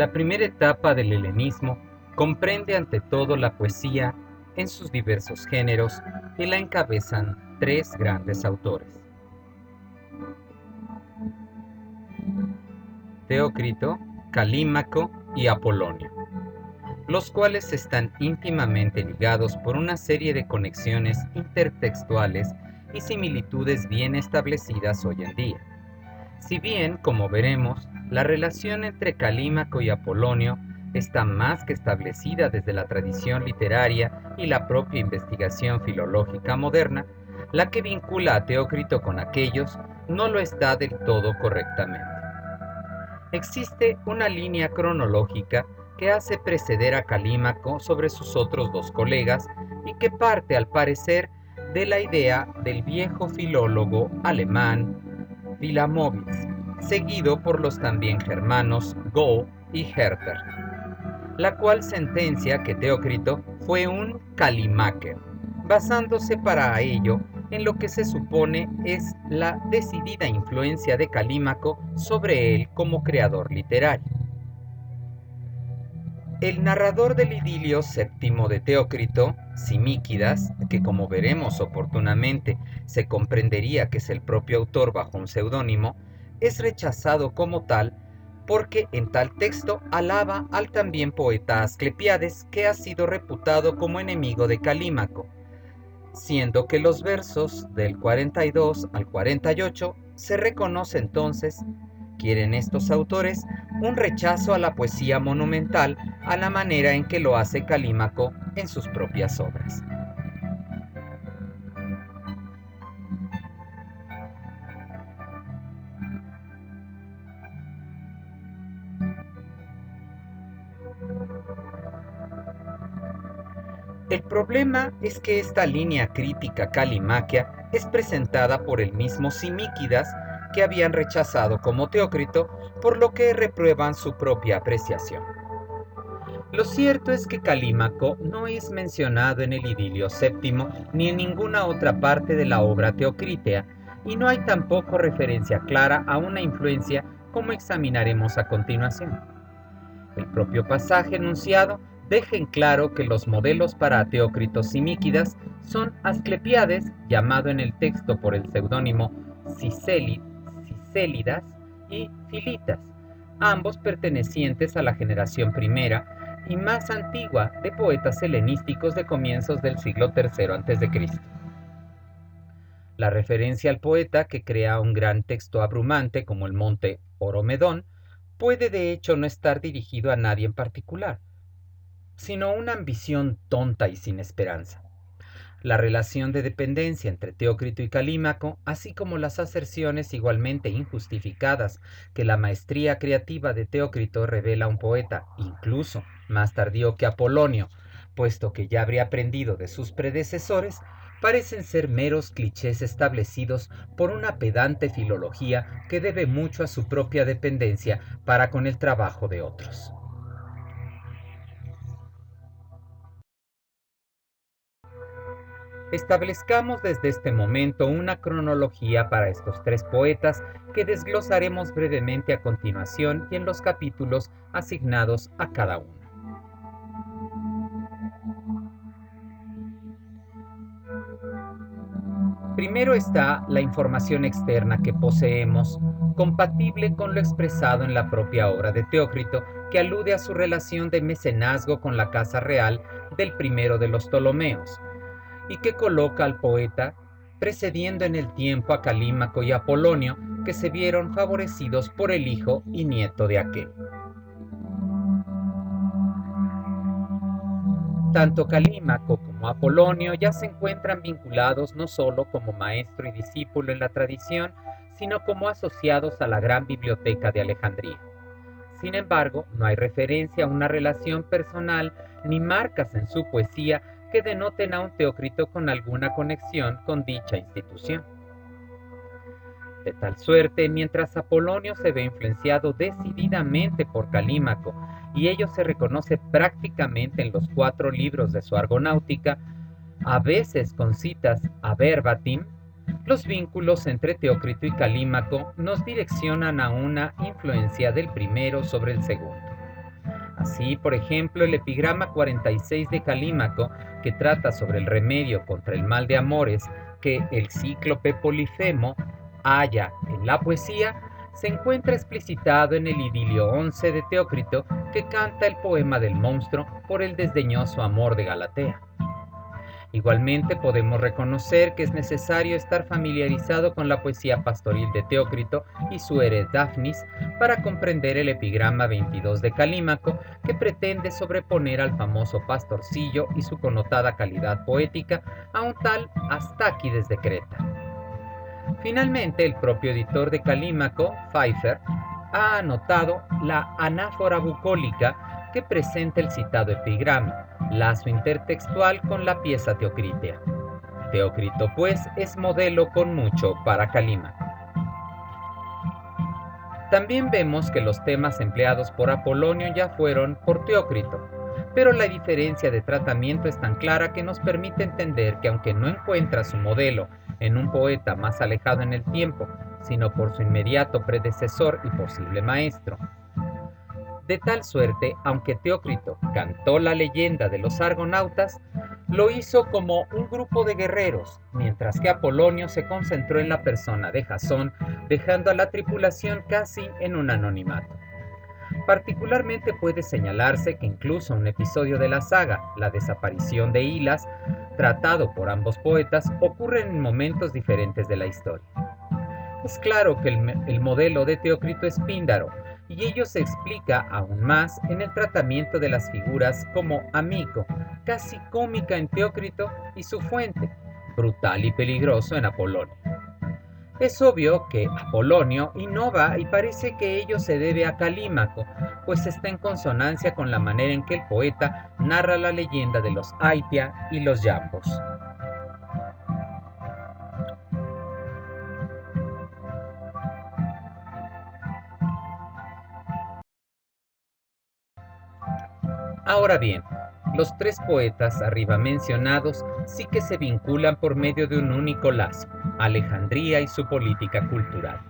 La primera etapa del helenismo comprende ante todo la poesía en sus diversos géneros y la encabezan tres grandes autores: Teócrito, Calímaco y Apolonio, los cuales están íntimamente ligados por una serie de conexiones intertextuales y similitudes bien establecidas hoy en día. Si bien, como veremos, la relación entre Calímaco y Apolonio está más que establecida desde la tradición literaria y la propia investigación filológica moderna, la que vincula a Teócrito con aquellos no lo está del todo correctamente. Existe una línea cronológica que hace preceder a Calímaco sobre sus otros dos colegas y que parte, al parecer, de la idea del viejo filólogo alemán Wilamowitz, seguido por los también germanos Go y Herter, la cual sentencia que Teócrito fue un Calímaco, basándose para ello en lo que se supone es la decidida influencia de Calímaco sobre él como creador literario. El narrador del idilio séptimo de Teócrito, Simíquidas, que como veremos oportunamente se comprendería que es el propio autor bajo un seudónimo, es rechazado como tal porque en tal texto alaba al también poeta Asclepiades, que ha sido reputado como enemigo de Calímaco, siendo que los versos del 42 al 48 se reconoce entonces, quieren estos autores, un rechazo a la poesía monumental a la manera en que lo hace Calímaco en sus propias obras. El problema es que esta línea crítica calimaquia es presentada por el mismo Simíquidas, que habían rechazado como Teócrito, por lo que reprueban su propia apreciación. Lo cierto es que Calímaco no es mencionado en el Idilio séptimo ni en ninguna otra parte de la obra teocritea, y no hay tampoco referencia clara a una influencia como examinaremos a continuación. El propio pasaje enunciado deja en claro que los modelos para Teócrito Simíquidas son Asclepiades, llamado en el texto por el seudónimo Cisélidas, y Filitas, ambos pertenecientes a la generación primera y más antigua de poetas helenísticos de comienzos del siglo III a.C. La referencia al poeta, que crea un gran texto abrumante como el monte Oromedón, puede de hecho no estar dirigido a nadie en particular, sino una ambición tonta y sin esperanza. La relación de dependencia entre Teócrito y Calímaco, así como las aserciones igualmente injustificadas que la maestría creativa de Teócrito revela a un poeta, incluso más tardío que Apolonio, puesto que ya habría aprendido de sus predecesores, parecen ser meros clichés establecidos por una pedante filología que debe mucho a su propia dependencia para con el trabajo de otros. Establezcamos desde este momento una cronología para estos tres poetas que desglosaremos brevemente a continuación y en los capítulos asignados a cada uno. Primero está la información externa que poseemos, compatible con lo expresado en la propia obra de Teócrito, que alude a su relación de mecenazgo con la casa real del primero de los Ptolomeos, y que coloca al poeta precediendo en el tiempo a Calímaco y Apolonio, que se vieron favorecidos por el hijo y nieto de aquel. Tanto Calímaco como Apolonio ya se encuentran vinculados no solo como maestro y discípulo en la tradición, sino como asociados a la gran biblioteca de Alejandría. Sin embargo, no hay referencia a una relación personal ni marcas en su poesía que denoten a un Teócrito con alguna conexión con dicha institución. De tal suerte, mientras Apolonio se ve influenciado decididamente por Calímaco, y ello se reconoce prácticamente en los 4 libros de su Argonáutica, a veces con citas a verbatim, los vínculos entre Teócrito y Calímaco nos direccionan a una influencia del primero sobre el segundo. Así, por ejemplo, el epigrama 46 de Calímaco, que trata sobre el remedio contra el mal de amores que el cíclope Polifemo halla en la poesía, se encuentra explicitado en el idilio 11 de Teócrito, que canta el poema del monstruo por el desdeñoso amor de Galatea. Igualmente podemos reconocer que es necesario estar familiarizado con la poesía pastoril de Teócrito y su Eres Daphnis para comprender el epigrama 22 de Calímaco, que pretende sobreponer al famoso pastorcillo y su connotada calidad poética a un tal Astáquides de Creta. Finalmente, el propio editor de Calímaco, Pfeiffer, ha anotado la anáfora bucólica que presenta el citado epigrama, lazo intertextual con la pieza teocrítea. Teócrito, pues, es modelo con mucho para Calímaco. También vemos que los temas empleados por Apolonio ya fueron por Teócrito, pero la diferencia de tratamiento es tan clara que nos permite entender que aunque no encuentra su modelo en un poeta más alejado en el tiempo, sino por su inmediato predecesor y posible maestro. De tal suerte, aunque Teócrito cantó la leyenda de los argonautas, lo hizo como un grupo de guerreros, mientras que Apolonio se concentró en la persona de Jasón, dejando a la tripulación casi en un anonimato. Particularmente puede señalarse que incluso un episodio de la saga, la desaparición de Hilas, tratado por ambos poetas, ocurre en momentos diferentes de la historia. Es claro que el modelo de Teócrito es Píndaro, y ello se explica aún más en el tratamiento de las figuras como Amico, casi cómica en Teócrito, y su fuente, brutal y peligroso en Apolonio. Es obvio que Apolonio innova y parece que ello se debe a Calímaco, pues está en consonancia con la manera en que el poeta narra la leyenda de los Aitia y los Yambos. Ahora bien, los tres poetas arriba mencionados sí que se vinculan por medio de un único lazo, Alejandría y su política cultural.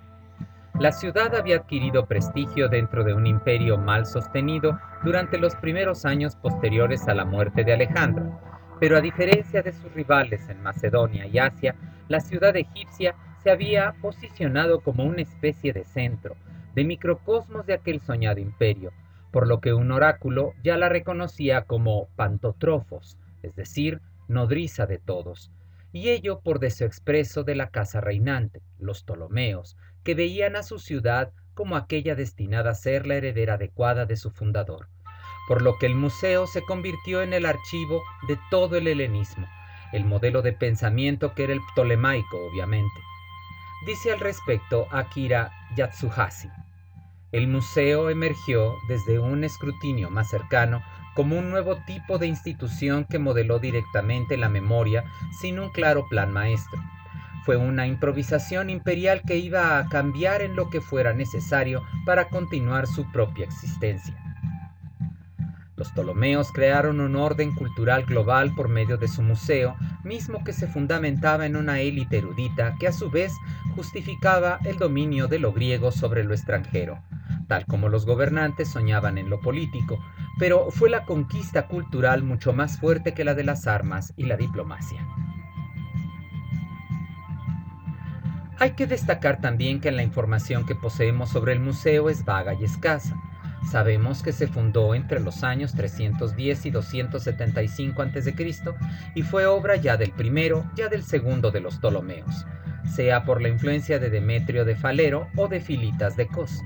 La ciudad había adquirido prestigio dentro de un imperio mal sostenido durante los primeros años posteriores a la muerte de Alejandro, pero a diferencia de sus rivales en Macedonia y Asia, la ciudad egipcia se había posicionado como una especie de centro, de microcosmos de aquel soñado imperio, por lo que un oráculo ya la reconocía como Pantotrofos, es decir, nodriza de todos, y ello por deseo expreso de la casa reinante, los Ptolomeos, que veían a su ciudad como aquella destinada a ser la heredera adecuada de su fundador, por lo que el museo se convirtió en el archivo de todo el helenismo, el modelo de pensamiento que era el ptolemaico, obviamente. Dice al respecto Akira Yatsuhashi: el museo emergió desde un escrutinio más cercano como un nuevo tipo de institución que modeló directamente la memoria sin un claro plan maestro. Fue una improvisación imperial que iba a cambiar en lo que fuera necesario para continuar su propia existencia. Los Ptolomeos crearon un orden cultural global por medio de su museo, mismo que se fundamentaba en una élite erudita que a su vez justificaba el dominio de lo griego sobre lo extranjero, tal como los gobernantes soñaban en lo político, pero fue la conquista cultural mucho más fuerte que la de las armas y la diplomacia. Hay que destacar también que la información que poseemos sobre el museo es vaga y escasa. Sabemos que se fundó entre los años 310 y 275 a.C. y fue obra ya del primero, ya del segundo de los Ptolomeos, sea por la influencia de Demetrio de Falero o de Filitas de Cos.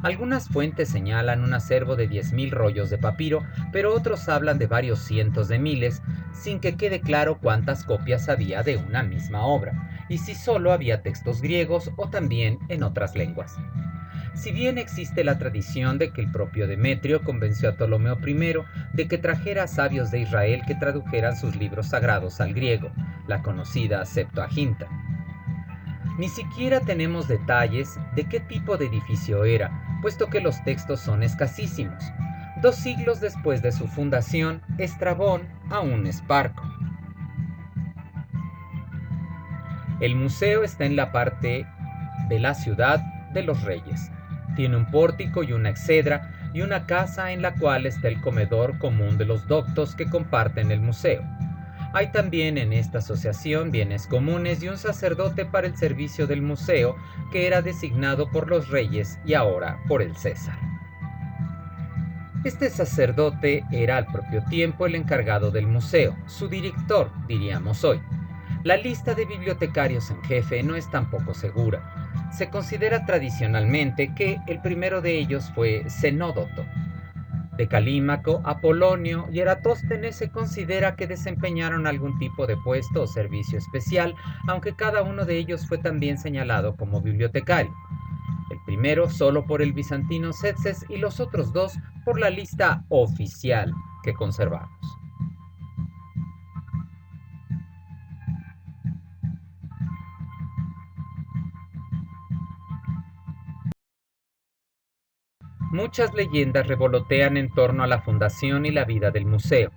Algunas fuentes señalan un acervo de 10.000 rollos de papiro, pero otros hablan de varios cientos de miles, sin que quede claro cuántas copias había de una misma obra, y si solo había textos griegos o también en otras lenguas. Si bien existe la tradición de que el propio Demetrio convenció a Ptolomeo I de que trajera a sabios de Israel que tradujeran sus libros sagrados al griego, la conocida Septuaginta. Ni siquiera tenemos detalles de qué tipo de edificio era, puesto que los textos son escasísimos. 2 siglos después de su fundación, Estrabón aún es parco. El museo está en la parte de la ciudad de los reyes. Tiene un pórtico y una exedra y una casa en la cual está el comedor común de los doctos que comparten el museo. Hay también en esta asociación bienes comunes y un sacerdote para el servicio del museo que era designado por los reyes y ahora por el César. Este sacerdote era al propio tiempo el encargado del museo, su director, diríamos hoy. La lista de bibliotecarios en jefe no es tampoco segura. Se considera tradicionalmente que el primero de ellos fue Cenódoto. De Calímaco, Apolonio y Eratóstenes se considera que desempeñaron algún tipo de puesto o servicio especial, aunque cada uno de ellos fue también señalado como bibliotecario. El primero solo por el bizantino Tzetzes y los otros dos por la lista oficial que conservamos. Muchas leyendas revolotean en torno a la fundación y la vida del museo.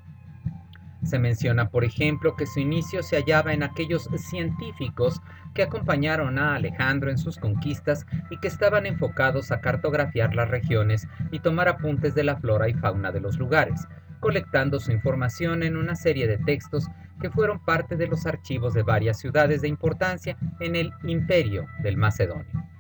Se menciona, por ejemplo, que su inicio se hallaba en aquellos científicos que acompañaron a Alejandro en sus conquistas y que estaban enfocados a cartografiar las regiones y tomar apuntes de la flora y fauna de los lugares, colectando su información en una serie de textos que fueron parte de los archivos de varias ciudades de importancia en el Imperio del Macedonio.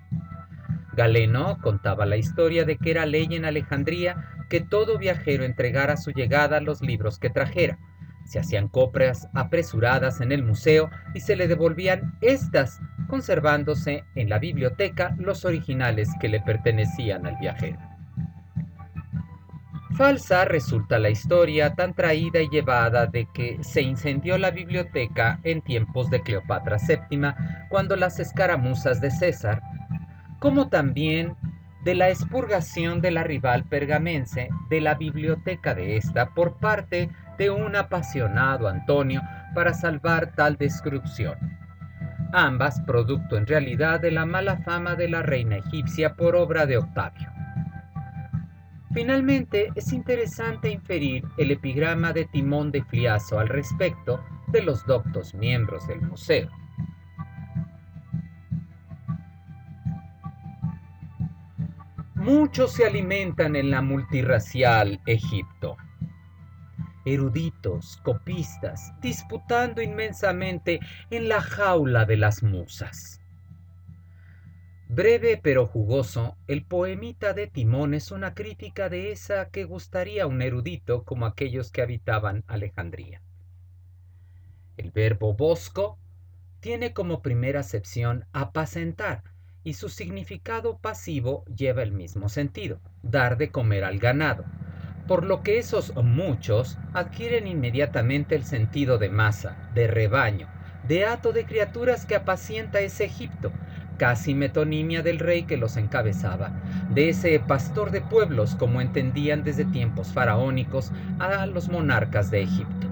Galeno contaba la historia de que era ley en Alejandría que todo viajero entregara a su llegada los libros que trajera. Se hacían copias apresuradas en el museo y se le devolvían estas, conservándose en la biblioteca los originales que le pertenecían al viajero. Falsa resulta la historia tan traída y llevada de que se incendió la biblioteca en tiempos de Cleopatra VII, cuando las escaramuzas de César, como también de la expurgación de la rival pergamense de la biblioteca de esta por parte de un apasionado Antonio para salvar tal destrucción. Ambas producto en realidad de la mala fama de la reina egipcia por obra de Octavio. Finalmente, es interesante inferir el epigrama de Timón de Fliaso al respecto de los doctos miembros del museo. Muchos se alimentan en la multirracial Egipto. Eruditos, copistas, disputando inmensamente en la jaula de las musas. Breve pero jugoso, el poemita de Timón es una crítica de esa que gustaría a un erudito como aquellos que habitaban Alejandría. El verbo bosco tiene como primera acepción apacentar, y su significado pasivo lleva el mismo sentido, dar de comer al ganado, por lo que esos muchos adquieren inmediatamente el sentido de masa, de rebaño, de hato de criaturas que apacienta ese Egipto, casi metonimia del rey que los encabezaba, de ese pastor de pueblos como entendían desde tiempos faraónicos a los monarcas de Egipto.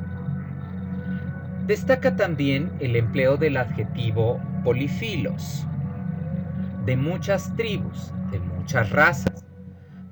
Destaca también el empleo del adjetivo polifilos, de muchas tribus, de muchas razas.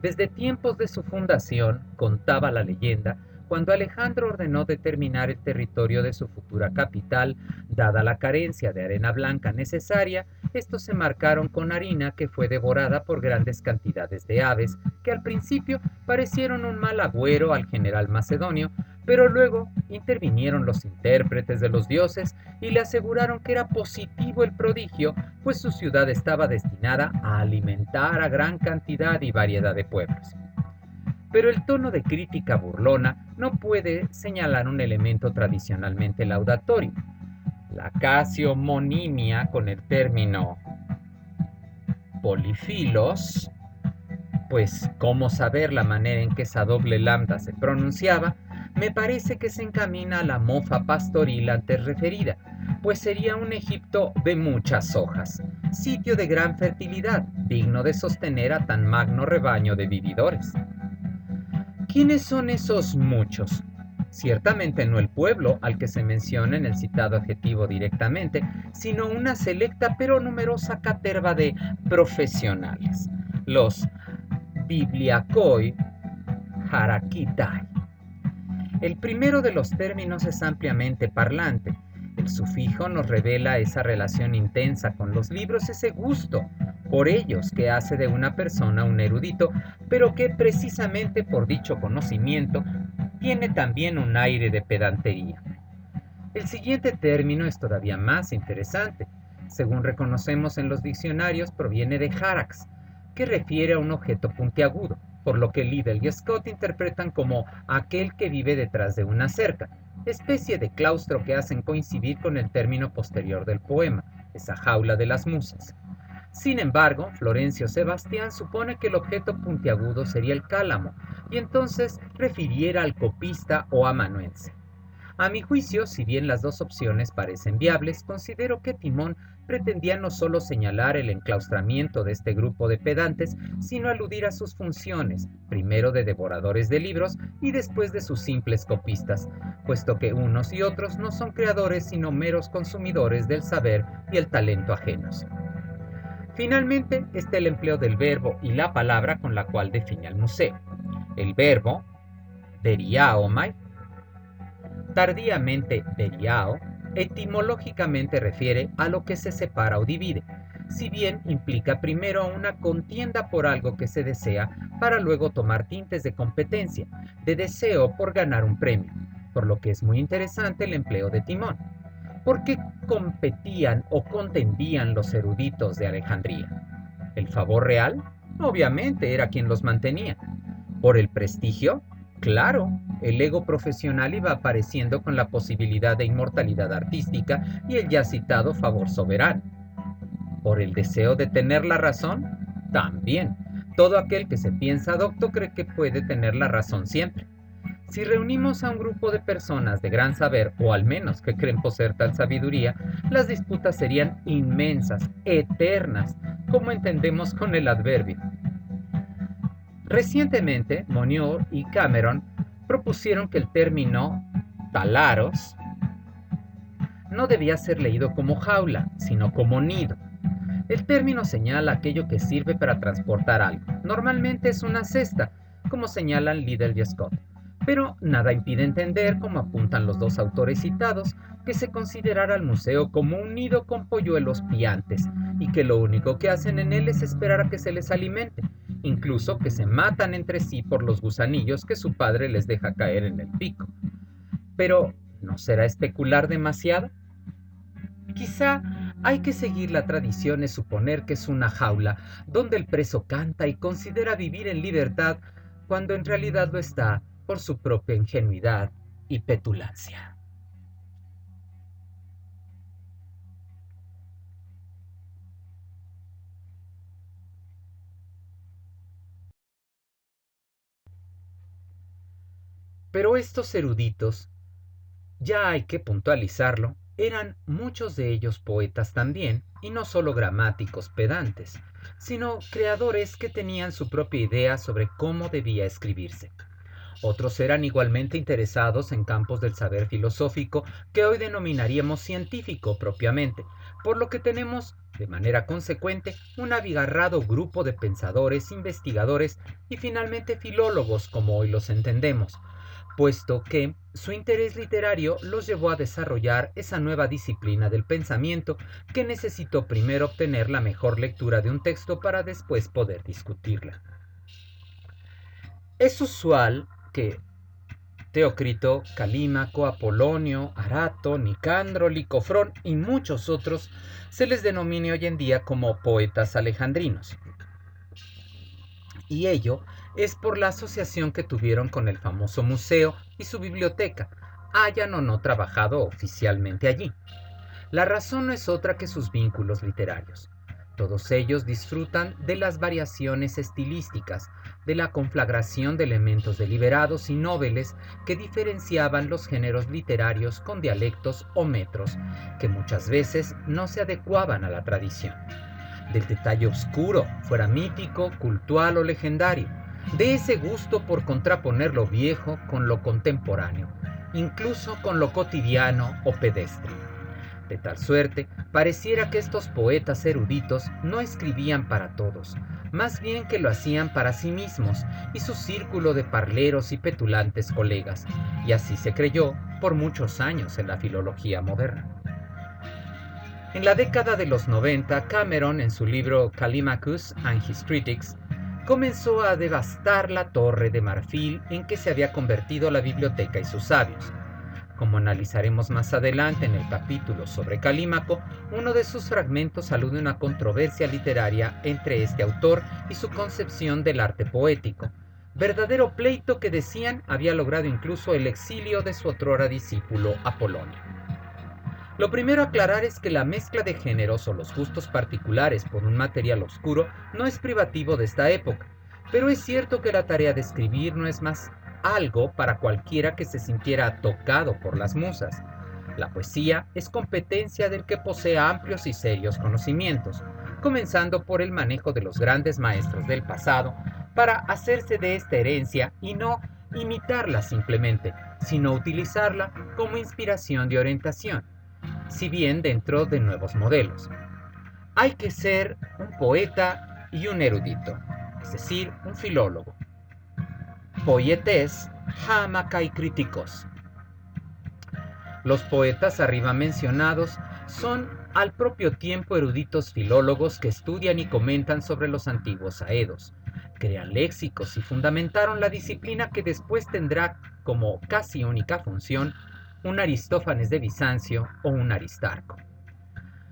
Desde tiempos de su fundación, contaba la leyenda, cuando Alejandro ordenó determinar el territorio de su futura capital, dada la carencia de arena blanca necesaria, estos se marcaron con harina que fue devorada por grandes cantidades de aves, que al principio parecieron un mal agüero al general macedonio, pero luego intervinieron los intérpretes de los dioses y le aseguraron que era positivo el prodigio, pues su ciudad estaba destinada a alimentar a gran cantidad y variedad de pueblos. Pero el tono de crítica burlona no puede señalar un elemento tradicionalmente laudatorio. La casiomonimia con el término polifilos, pues cómo saber la manera en que esa doble lambda se pronunciaba, me parece que se encamina a la mofa pastoril antes referida, pues sería un Egipto de muchas hojas, sitio de gran fertilidad, digno de sostener a tan magno rebaño de vividores. ¿Quiénes son esos muchos? Ciertamente no el pueblo al que se menciona en el citado adjetivo directamente, sino una selecta pero numerosa caterva de profesionales, los bibliacoi harakitai. El primero de los términos es ampliamente parlante. El sufijo nos revela esa relación intensa con los libros, ese gusto por ellos que hace de una persona un erudito, pero que precisamente por dicho conocimiento tiene también un aire de pedantería. El siguiente término es todavía más interesante. Según reconocemos en los diccionarios, proviene de harax, que refiere a un objeto puntiagudo, por lo que Liddell y Scott interpretan como aquel que vive detrás de una cerca, especie de claustro que hacen coincidir con el término posterior del poema, esa jaula de las musas. Sin embargo, Florencio Sebastián supone que el objeto puntiagudo sería el cálamo, y entonces refiriera al copista o amanuense. A mi juicio, si bien las dos opciones parecen viables, considero que Timón pretendía no solo señalar el enclaustramiento de este grupo de pedantes, sino aludir a sus funciones, primero de devoradores de libros y después de sus simples copistas, puesto que unos y otros no son creadores sino meros consumidores del saber y el talento ajenos. Finalmente, está el empleo del verbo y la palabra con la cual define al museo. El verbo, deriaomai, tardíamente deriao, etimológicamente refiere a lo que se separa o divide, si bien implica primero una contienda por algo que se desea para luego tomar tintes de competencia, de deseo por ganar un premio, por lo que es muy interesante el empleo de Timón. ¿Por qué competían o contendían los eruditos de Alejandría? ¿El favor real? Obviamente era quien los mantenía. ¿Por el prestigio? Claro, el ego profesional iba apareciendo con la posibilidad de inmortalidad artística y el ya citado favor soberano. ¿Por el deseo de tener la razón? También. Todo aquel que se piensa docto cree que puede tener la razón siempre. Si reunimos a un grupo de personas de gran saber, o al menos que creen poseer tal sabiduría, las disputas serían inmensas, eternas, como entendemos con el adverbio. Recientemente, Monod y Cameron propusieron que el término talaros no debía ser leído como jaula, sino como nido. El término señala aquello que sirve para transportar algo. Normalmente es una cesta, como señalan Liddell y Scott. Pero nada impide entender, como apuntan los dos autores citados, que se considerara al museo como un nido con polluelos piantes, y que lo único que hacen en él es esperar a que se les alimente, incluso que se matan entre sí por los gusanillos que su padre les deja caer en el pico. Pero, ¿no será especular demasiado? Quizá hay que seguir la tradición y suponer que es una jaula donde el preso canta y considera vivir en libertad cuando en realidad lo está por su propia ingenuidad y petulancia. Pero estos eruditos, ya hay que puntualizarlo, eran muchos de ellos poetas también, y no solo gramáticos pedantes, sino creadores que tenían su propia idea sobre cómo debía escribirse. Otros eran igualmente interesados en campos del saber filosófico que hoy denominaríamos científico propiamente, por lo que tenemos, de manera consecuente, un abigarrado grupo de pensadores, investigadores y finalmente filólogos como hoy los entendemos, puesto que su interés literario los llevó a desarrollar esa nueva disciplina del pensamiento que necesitó primero obtener la mejor lectura de un texto para después poder discutirla. Es usual que Teócrito, Calímaco, Apolonio, Arato, Nicandro, Licofrón y muchos otros se les denomine hoy en día como poetas alejandrinos. Y ello es por la asociación que tuvieron con el famoso museo y su biblioteca, hayan o no trabajado oficialmente allí. La razón no es otra que sus vínculos literarios. Todos ellos disfrutan de las variaciones estilísticas, de la conflagración de elementos deliberados y nobles que diferenciaban los géneros literarios con dialectos o metros, que muchas veces no se adecuaban a la tradición. Del detalle oscuro, fuera mítico, cultual o legendario, de ese gusto por contraponer lo viejo con lo contemporáneo, incluso con lo cotidiano o pedestre. De tal suerte, pareciera que estos poetas eruditos no escribían para todos, más bien que lo hacían para sí mismos y su círculo de parleros y petulantes colegas, y así se creyó por muchos años en la filología moderna. En la década de los 90, Cameron, en su libro Callimachus and His Critics, comenzó a devastar la torre de marfil en que se había convertido la biblioteca y sus sabios. Como analizaremos más adelante en el capítulo sobre Calímaco, uno de sus fragmentos alude a una controversia literaria entre este autor y su concepción del arte poético, verdadero pleito que decían había logrado incluso el exilio de su otrora discípulo Apolonio. Lo primero a aclarar es que la mezcla de géneros o los gustos particulares por un material oscuro no es privativo de esta época, pero es cierto que la tarea de escribir no es más algo para cualquiera que se sintiera tocado por las musas. La poesía es competencia del que posee amplios y serios conocimientos, comenzando por el manejo de los grandes maestros del pasado, para hacerse de esta herencia y no imitarla simplemente, sino utilizarla como inspiración de orientación, si bien dentro de nuevos modelos. Hay que ser un poeta y un erudito, es decir, un filólogo. Poietes hamakai críticos. Los poetas arriba mencionados son al propio tiempo eruditos filólogos que estudian y comentan sobre los antiguos aedos, crean léxicos y fundamentaron la disciplina que después tendrá como casi única función un Aristófanes de Bizancio o un Aristarco.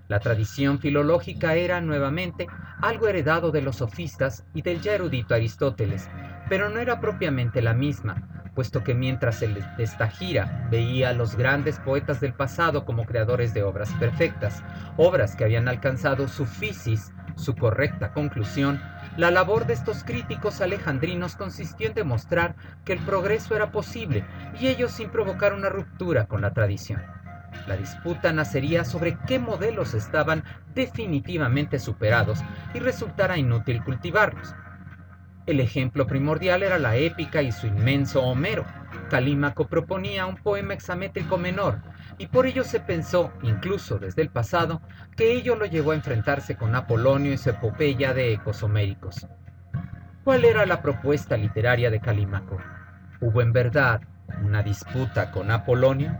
La tradición filológica era, nuevamente, algo heredado de los sofistas y del ya erudito Aristóteles, pero no era propiamente la misma, puesto que mientras el Estagira veía a los grandes poetas del pasado como creadores de obras perfectas, obras que habían alcanzado su physis, su correcta conclusión, la labor de estos críticos alejandrinos consistió en demostrar que el progreso era posible, y ello sin provocar una ruptura con la tradición. La disputa nacería sobre qué modelos estaban definitivamente superados y resultara inútil cultivarlos. El ejemplo primordial era la épica y su inmenso Homero. Calímaco proponía un poema hexamétrico menor, y por ello se pensó, incluso desde el pasado, que ello lo llevó a enfrentarse con Apolonio y su epopeya de ecos homéricos. ¿Cuál era la propuesta literaria de Calímaco? ¿Hubo en verdad una disputa con Apolonio?